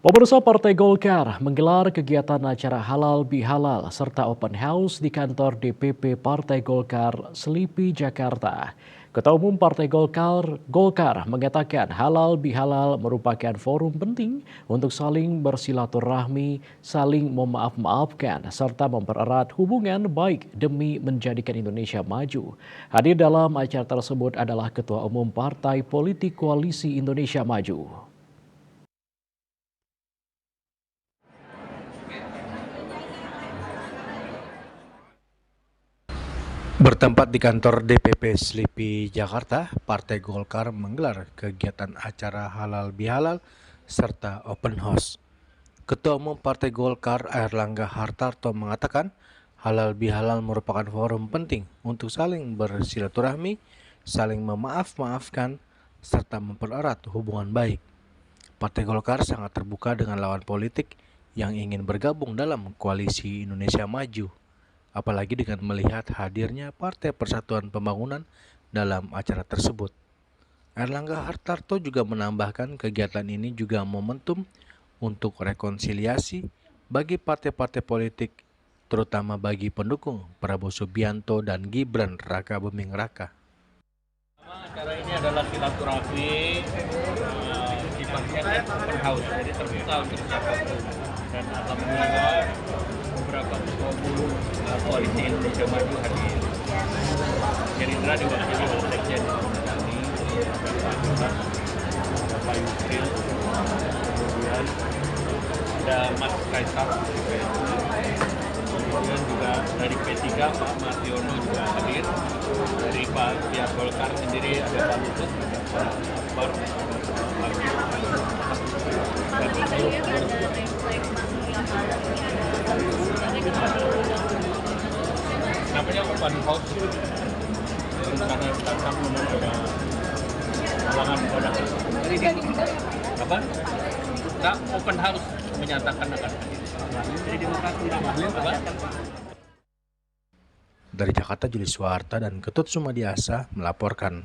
Pemirsa Partai Golkar menggelar kegiatan acara halal bihalal serta open house di kantor DPP Partai Golkar Selipi, Jakarta. Ketua Umum Partai Golkar mengatakan halal bihalal merupakan forum penting untuk saling bersilaturahmi, saling memaaf-maafkan, serta mempererat hubungan baik demi menjadikan Indonesia maju. Hadir dalam acara tersebut adalah Ketua Umum Partai Politik Koalisi Indonesia Maju. Bertempat di kantor DPP Selipi, Jakarta, Partai Golkar menggelar kegiatan acara halal bihalal serta open house. Ketua Umum Partai Golkar Airlangga Hartarto mengatakan halal bihalal merupakan forum penting untuk saling bersilaturahmi, saling memaaf-maafkan, serta mempererat hubungan baik. Partai Golkar sangat terbuka dengan lawan politik yang ingin bergabung dalam koalisi Indonesia Maju, apalagi dengan melihat hadirnya Partai Persatuan Pembangunan dalam acara tersebut. Airlangga Hartarto juga menambahkan kegiatan ini juga momentum untuk rekonsiliasi bagi partai-partai politik, terutama bagi pendukung Prabowo Subianto dan Gibran Raka Buming Raka. Acara ini adalah silaturahmi sifatnya open house, jadi terbuka untuk siapapun. Dan alhamdulillah beberapa ketua umum koalisi Indonesia Maju hadir. Gerindra diwakili oleh Sekjen kami, Bapak Jonas, Bapak Yusril, kemudian ada Mas Kaisar, kemudian juga dari P3 Pak Mardiono juga hadir, dari pihak Golkar sendiri ada Pak Lutut, Pak Akbar, Pak namanya open house karena datang ada halangan pada apa? Kita open house menyatakan akan hadir. Jadi demokrasi apa? Dari Jakarta, Juli Suwarta dan Ketut Sumadiasa melaporkan.